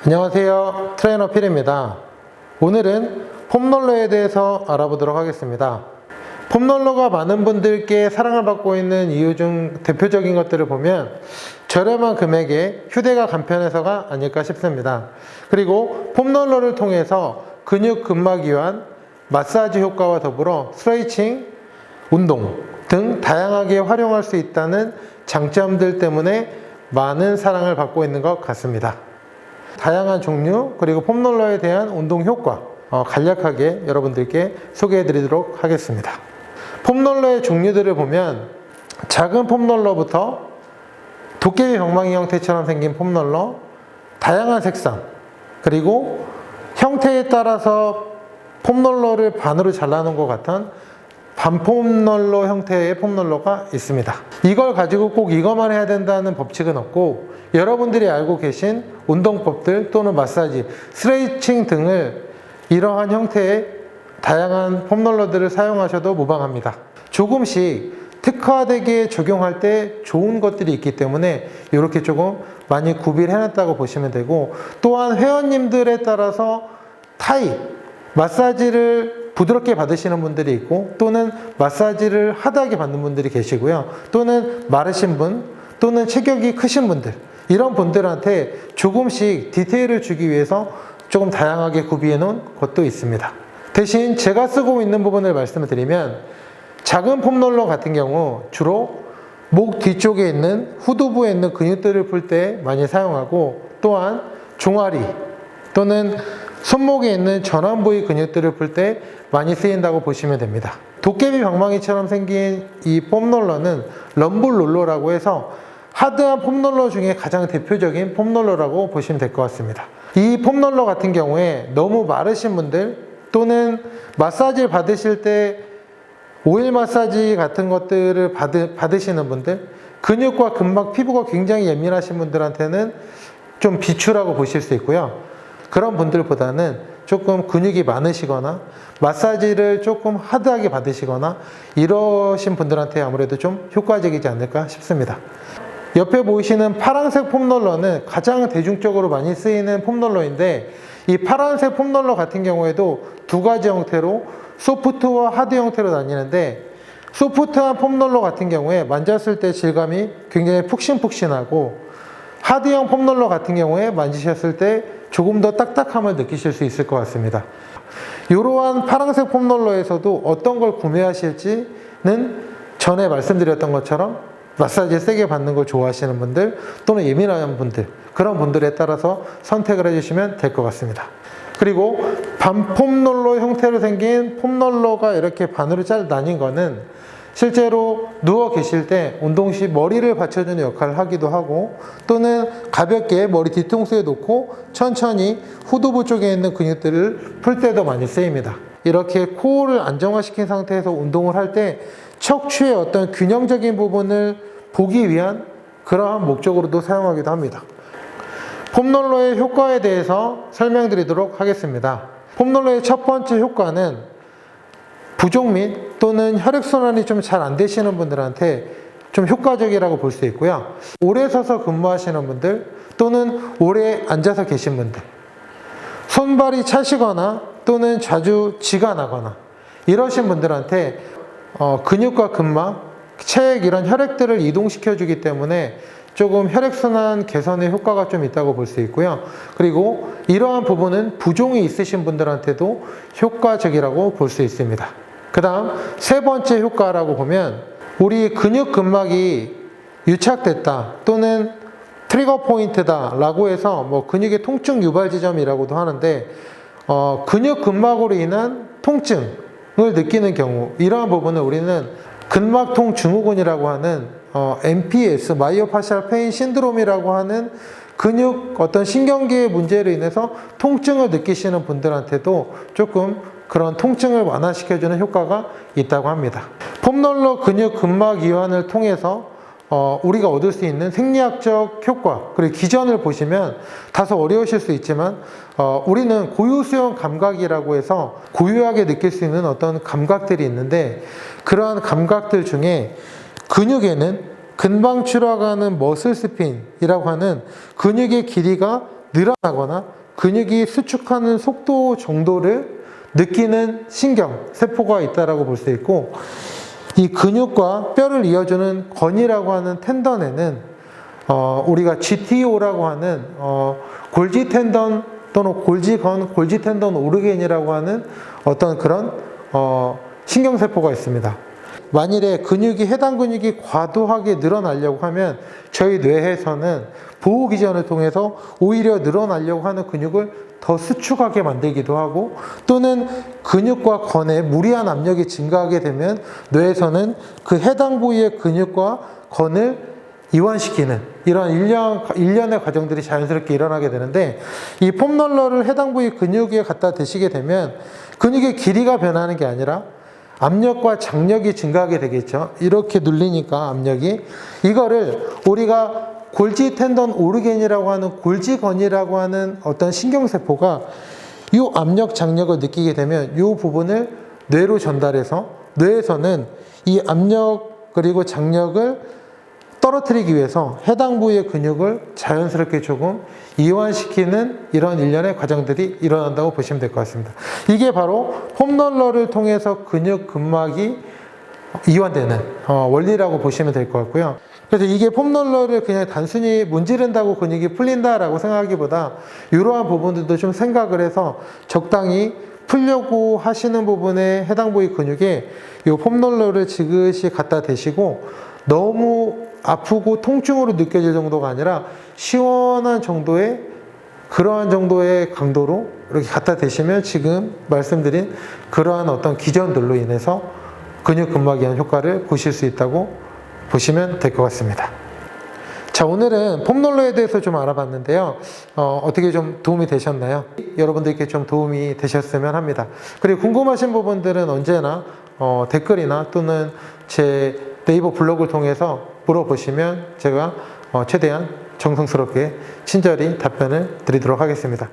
안녕하세요. 트레이너 필입니다. 오늘은 폼롤러에 대해서 알아보도록 하겠습니다. 폼롤러가 많은 분들께 사랑을 받고 있는 이유 중 대표적인 것들을 보면 저렴한 금액에 휴대가 간편해서가 아닐까 싶습니다. 그리고 폼롤러를 통해서 근육 근막 이완, 마사지 효과와 더불어 스트레칭, 운동 등 다양하게 활용할 수 있다는 장점들 때문에 많은 사랑을 받고 있는 것 같습니다. 다양한 종류 그리고 폼롤러에 대한 운동 효과 간략하게 여러분들께 소개해 드리도록 하겠습니다. 폼롤러의 종류들을 보면 작은 폼롤러부터 도깨비 방망이 형태처럼 생긴 폼롤러, 다양한 색상, 그리고 형태에 따라서 폼롤러를 반으로 잘라놓은 것 같은 반폼롤러 형태의 폼롤러가 있습니다. 이걸 가지고 꼭 이것만 해야 된다는 법칙은 없고 여러분들이 알고 계신 운동법들 또는 마사지, 스트레칭 등을 이러한 형태의 다양한 폼롤러들을 사용하셔도 무방합니다. 조금씩 특화되게 적용할 때 좋은 것들이 있기 때문에 이렇게 조금 많이 구비를 해놨다고 보시면 되고, 또한 회원님들에 따라서 타입, 마사지를 부드럽게 받으시는 분들이 있고 또는 마사지를 하드하게 받는 분들이 계시고요. 또는 마르신 분 또는 체격이 크신 분들, 이런 분들한테 조금씩 디테일을 주기 위해서 조금 다양하게 구비해 놓은 것도 있습니다. 대신 제가 쓰고 있는 부분을 말씀을 드리면 작은 폼롤러 같은 경우 주로 목 뒤쪽에 있는 후두부에 있는 근육들을 풀 때 많이 사용하고, 또한 종아리 또는 손목에 있는 전완 부위 근육들을 풀 때 많이 쓰인다고 보시면 됩니다. 도깨비 방망이처럼 생긴 이 폼롤러는 럼블롤러라고 해서 하드한 폼롤러 중에 가장 대표적인 폼롤러라고 보시면 될 것 같습니다. 이 폼롤러 같은 경우에 너무 마르신 분들 또는 마사지를 받으실 때 오일 마사지 같은 것들을 받으시는 분들, 근육과 근막 피부가 굉장히 예민하신 분들한테는 좀 비추라고 보실 수 있고요. 그런 분들보다는 조금 근육이 많으시거나 마사지를 조금 하드하게 받으시거나 이러신 분들한테 아무래도 좀 효과적이지 않을까 싶습니다. 옆에 보이시는 파란색 폼롤러는 가장 대중적으로 많이 쓰이는 폼롤러인데, 이 파란색 폼롤러 같은 경우에도 두 가지 형태로 소프트와 하드 형태로 나뉘는데, 소프트한 폼롤러 같은 경우에 만졌을 때 질감이 굉장히 푹신푹신하고, 하드형 폼롤러 같은 경우에 만지셨을 때 조금 더 딱딱함을 느끼실 수 있을 것 같습니다. 이러한 파란색 폼롤러에서도 어떤 걸 구매하실지는 전에 말씀드렸던 것처럼 마사지 세게 받는 걸 좋아하시는 분들 또는 예민한 분들, 그런 분들에 따라서 선택을 해주시면 될 것 같습니다. 그리고 반폼롤러 형태로 생긴 폼롤러가 이렇게 반으로 나뉜 거는 실제로 누워 계실 때 운동 시 머리를 받쳐주는 역할을 하기도 하고, 또는 가볍게 머리 뒤통수에 놓고 천천히 후두부 쪽에 있는 근육들을 풀 때도 많이 쓰입니다. 이렇게 코어를 안정화시킨 상태에서 운동을 할 때 척추의 어떤 균형적인 부분을 보기 위한 그러한 목적으로도 사용하기도 합니다. 폼롤러의 효과에 대해서 설명드리도록 하겠습니다. 폼롤러의 첫 번째 효과는 부종 및 또는 혈액순환이 좀 잘 안 되시는 분들한테 좀 효과적이라고 볼 수 있고요. 오래 서서 근무하시는 분들 또는 오래 앉아서 계신 분들, 손발이 차시거나 또는 자주 쥐가 나거나 이러신 분들한테 근육과 근막, 체액 이런 혈액들을 이동시켜 주기 때문에 조금 혈액순환 개선에 효과가 좀 있다고 볼 수 있고요. 그리고 이러한 부분은 부종이 있으신 분들한테도 효과적이라고 볼 수 있습니다. 그 다음 세 번째 효과라고 보면, 우리 근육 근막이 유착됐다 또는 트리거 포인트다 라고 해서 근육의 통증 유발 지점이라고도 하는데, 근육 근막으로 인한 통증을 느끼는 경우, 이러한 부분을 우리는 근막통 증후군이라고 하는 MPS, 마이오파셜 페인 신드롬이라고 하는 근육 어떤 신경계의 문제로 인해서 통증을 느끼시는 분들한테도 조금 그런 통증을 완화시켜주는 효과가 있다고 합니다. 폼롤러 근육 근막 이완을 통해서 우리가 얻을 수 있는 생리학적 효과, 그리고 기전을 보시면 다소 어려우실 수 있지만 우리는 고유수용 감각이라고 해서 고유하게 느낄 수 있는 어떤 감각들이 있는데, 그러한 감각들 중에 근육에는 근방추락하는 머슬 스핀이라고 하는 근육의 길이가 늘어나거나 근육이 수축하는 속도 정도를 느끼는 신경, 세포가 있다라고 볼 수 있고, 이 근육과 뼈를 이어주는 건이라고 하는 텐던에는 우리가 GTO라고 하는 골지 텐던 또는 골지건, 골지 텐던 오르겐이라고 하는 어떤 그런 신경세포가 있습니다. 만일에 해당 근육이 과도하게 늘어나려고 하면 저희 뇌에서는 보호기전을 통해서 오히려 늘어나려고 하는 근육을 더 수축하게 만들기도 하고, 또는 근육과 건에 무리한 압력이 증가하게 되면 뇌에서는 그 해당 부위의 근육과 건을 이완시키는 이런 일련의 과정들이 자연스럽게 일어나게 되는데, 이 폼롤러를 해당 부위 근육에 갖다 대시게 되면 근육의 길이가 변하는 게 아니라 압력과 장력이 증가하게 되겠죠. 이렇게 눌리니까 압력이, 이거를 우리가 골지 텐던 오르겐이라고 하는 골지건이라고 하는 어떤 신경세포가 이 압력, 장력을 느끼게 되면 이 부분을 뇌로 전달해서 뇌에서는 이 압력 그리고 장력을 떨어뜨리기 위해서 해당 부위의 근육을 자연스럽게 조금 이완시키는 이런 일련의 과정들이 일어난다고 보시면 될 것 같습니다. 이게 바로 폼롤러를 통해서 근육 근막이 이완되는 원리라고 보시면 될 것 같고요. 그래서 이게 폼롤러를 그냥 단순히 문지른다고 근육이 풀린다라고 생각하기보다 이러한 부분들도 좀 생각을 해서 적당히 풀려고 하시는 부분에 해당 부위 근육에 이 폼롤러를 지그시 갖다 대시고, 너무 아프고 통증으로 느껴질 정도가 아니라 시원한 정도의 그러한 정도의 강도로 이렇게 갖다 대시면 지금 말씀드린 그러한 어떤 기전들로 인해서 근육 근막 이완 효과를 보실 수 있다고 보시면 될 것 같습니다. 자, 오늘은 폼롤러에 대해서 좀 알아봤는데요. 어떻게 좀 도움이 되셨나요? 여러분들께 좀 도움이 되셨으면 합니다. 그리고 궁금하신 부분들은 언제나 댓글이나 또는 제 네이버 블로그를 통해서 물어보시면 제가 최대한 정성스럽게 친절히 답변을 드리도록 하겠습니다.